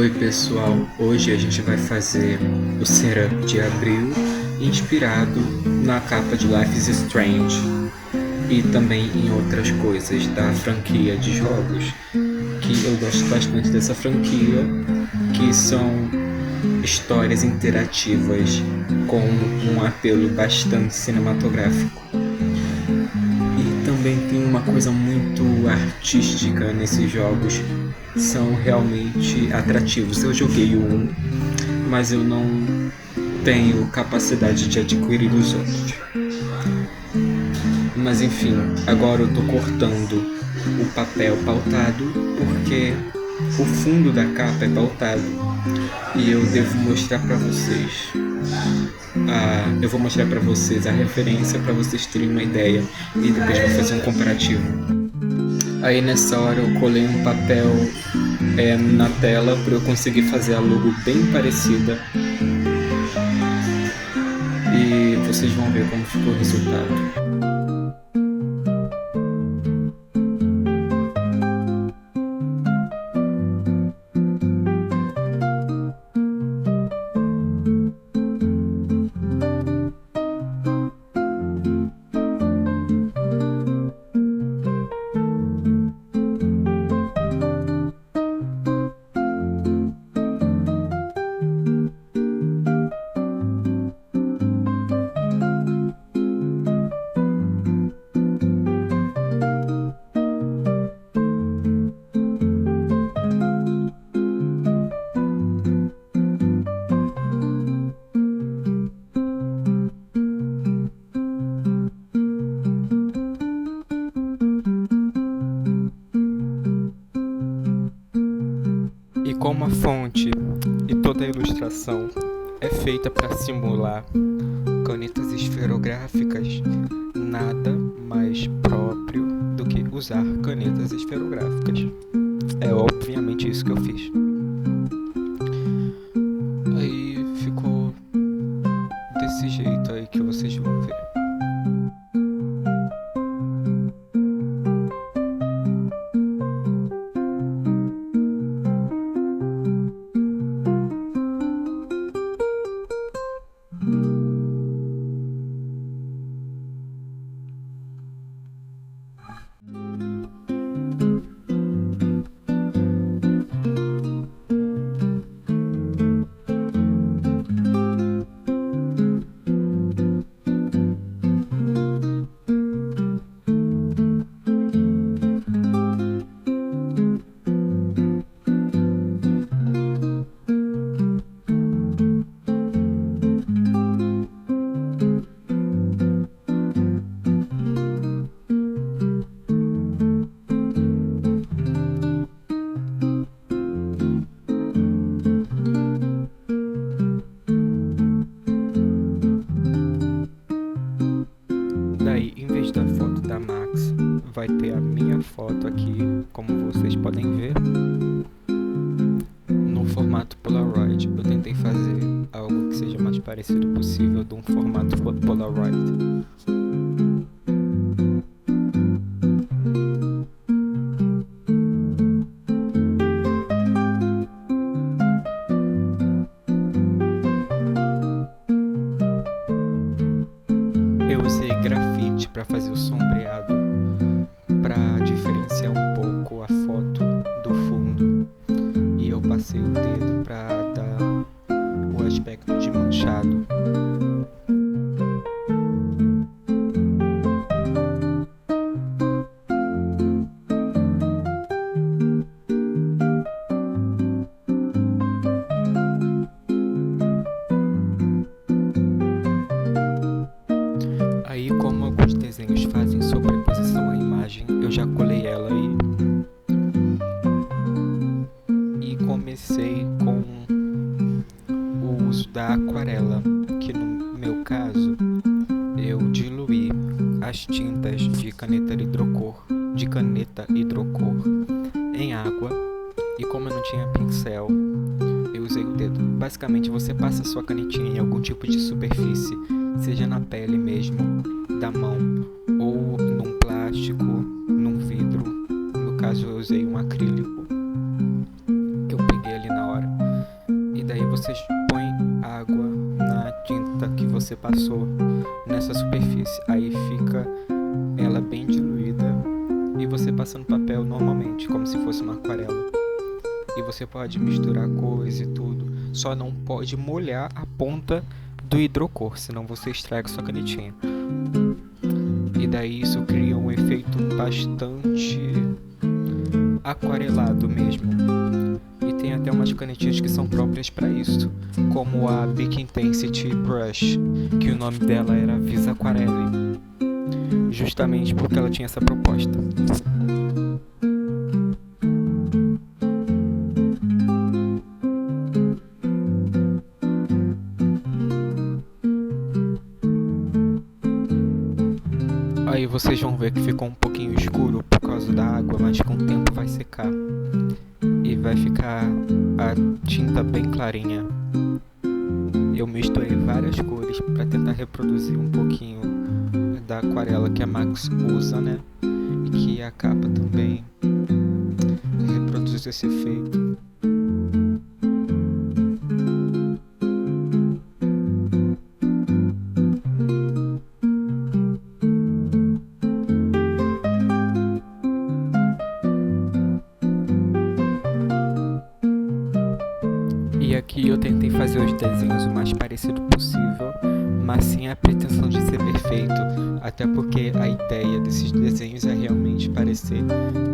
Oi pessoal, hoje a gente vai fazer o setup de abril inspirado na capa de Life is Strange e também em outras coisas da franquia de jogos que eu gosto bastante dessa franquia, que são histórias interativas com um apelo bastante cinematográfico. E também tem uma coisa muito artística nesses jogos, são realmente atrativos. Eu joguei o 1, mas eu não tenho capacidade de adquirir os outros. Mas enfim, agora eu tô cortando o papel pautado porque o fundo da capa é pautado e eu devo mostrar para vocês. Eu vou mostrar para vocês a referência para vocês terem uma ideia e depois vou fazer um comparativo. Aí nessa hora eu colei um papel na tela para eu conseguir fazer a logo bem parecida e vocês vão ver como ficou o resultado. E como a fonte e toda a ilustração é feita para simular canetas esferográficas, nada mais próprio do que usar canetas esferográficas. É obviamente isso que eu fiz. Aí ficou desse jeito aí que vocês vão ver. Daí, em vez da foto da Max, vai ter a minha foto aqui, como vocês podem ver, no formato Polaroid. Eu tentei fazer algo que seja mais parecido possível de um formato Polaroid. Eu usei grafite para fazer o sombreado, para diferenciar um pouco a foto do fundo, e eu passei o dedo para dar o aspecto de manchado. Aí, como alguns desenhos fazem sobreposição à imagem, eu já colei ela aí. E comecei com o uso da aquarela, que no meu caso, eu diluí as tintas de caneta hidrocor em água. E como eu não tinha pincel, eu usei o dedo. Basicamente, você passa sua canetinha em algum tipo de superfície, seja na pele mesmo, da mão, ou num plástico, num vidro. No caso eu usei um acrílico que eu peguei ali na hora. você põe água na tinta que você passou nessa superfície. Aí fica ela bem diluída e você passa no papel normalmente, como se fosse uma aquarela. E você pode misturar cores e tudo, só não pode molhar a ponta do hidrocor, senão você estraga sua canetinha. E daí isso cria um efeito bastante aquarelado mesmo. E tem até umas canetinhas que são próprias para isso, como a Big Intensity Brush, que o nome dela era Visa Aquarelle, justamente porque ela tinha essa proposta. Aí vocês vão ver que ficou um pouquinho escuro por causa da água, mas com o tempo vai secar e vai ficar a tinta bem clarinha. Eu misturei várias cores para tentar reproduzir um pouquinho da aquarela que a Max usa, né? E que a capa também reproduz esse efeito. E aqui eu tentei fazer os desenhos o mais parecido possível, mas sem a pretensão de ser perfeito, até porque a ideia desses desenhos é realmente parecer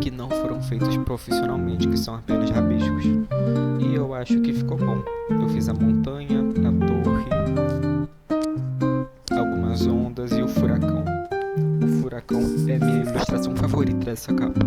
que não foram feitos profissionalmente, que são apenas rabiscos. E eu acho que ficou bom. Eu fiz a montanha, a torre, algumas ondas e o furacão. O furacão é minha ilustração favorita dessa capa.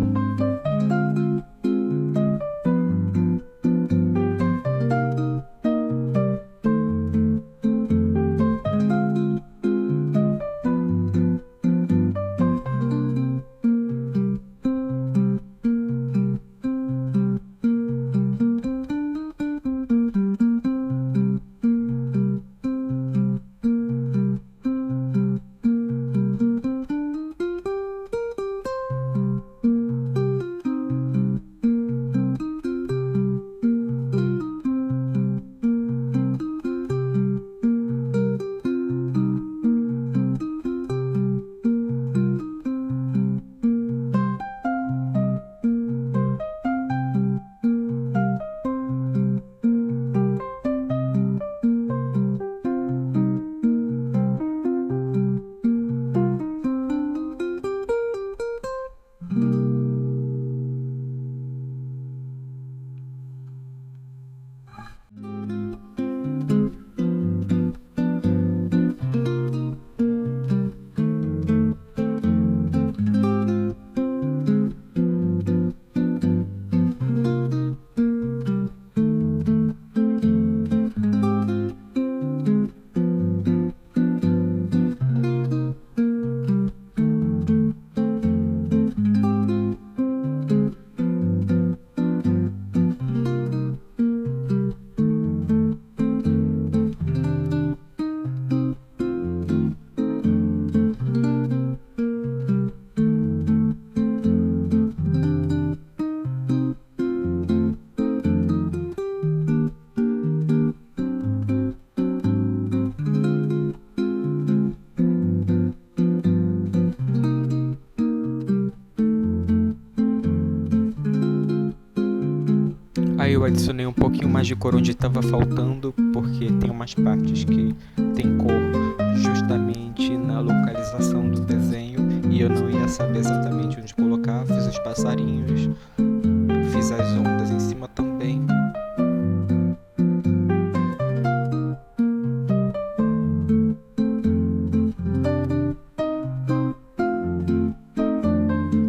Aí eu adicionei um pouquinho mais de cor onde estava faltando, porque tem umas partes que tem cor justamente na localização do desenho e eu não ia saber exatamente onde colocar. Fiz os passarinhos, fiz as ondas em cima também.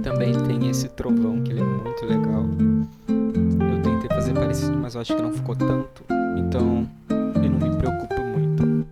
Também tem esse trovão que ele é muito legal. Eu tentei fazer parecido, mas eu acho que não ficou tanto, então eu não me preocupo muito.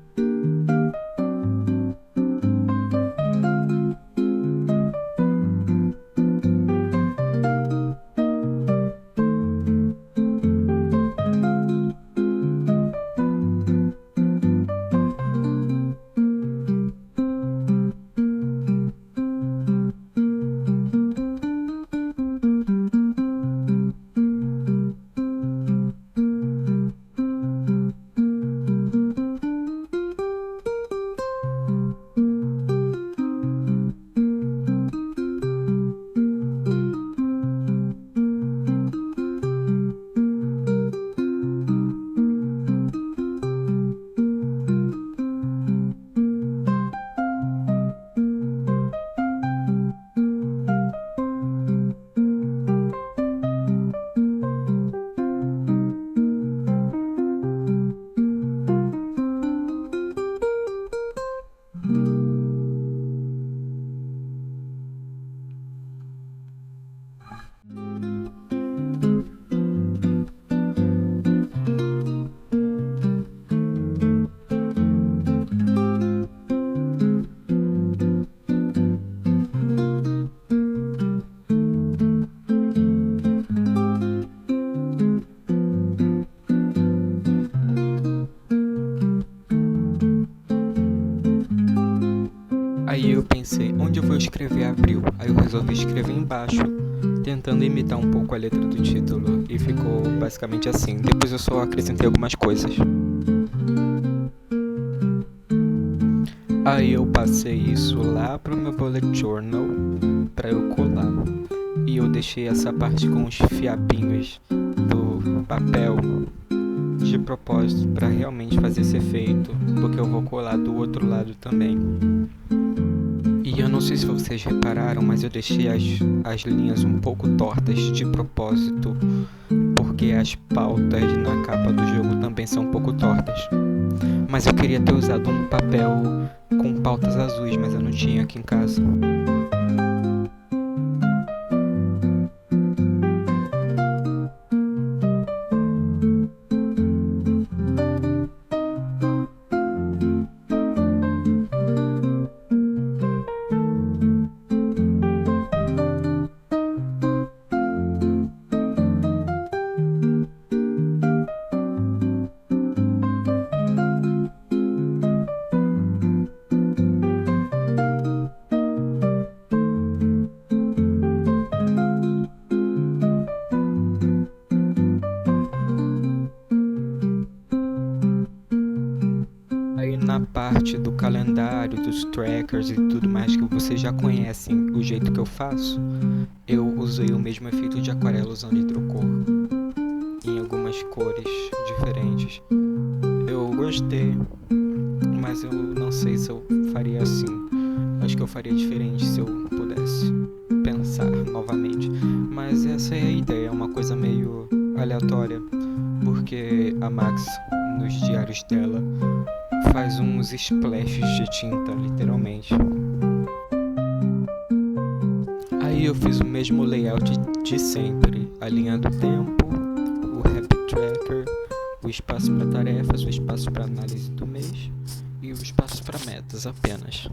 pensei, onde eu vou escrever abril? Aí eu resolvi escrever embaixo, tentando imitar um pouco a letra do título, e ficou basicamente assim. Depois eu só acrescentei algumas coisas. Aí eu passei isso lá pro meu bullet journal para eu colar. E eu deixei essa parte com os fiapinhos do papel de propósito para realmente fazer esse efeito, porque eu vou colar do outro lado também. E eu não sei se vocês repararam, mas eu deixei as linhas um pouco tortas de propósito, porque as pautas na capa do jogo também são um pouco tortas. Mas eu queria ter usado um papel com pautas azuis, mas eu não tinha aqui em casa. Na parte do calendário, dos trackers e tudo mais que vocês já conhecem o jeito que eu faço, eu usei o mesmo efeito de aquarela usando hidrocor em algumas cores diferentes. Eu gostei, mas eu não sei se eu faria assim. Acho que eu faria diferente se eu pudesse pensar novamente. Mas essa é a ideia, é uma coisa meio aleatória, porque a Max, nos diários dela, faz uns splashes de tinta, literalmente. Aí eu fiz o mesmo layout de sempre, a linha do tempo, o Happy Tracker, o espaço para tarefas, o espaço para análise do mês e o espaço para metas apenas.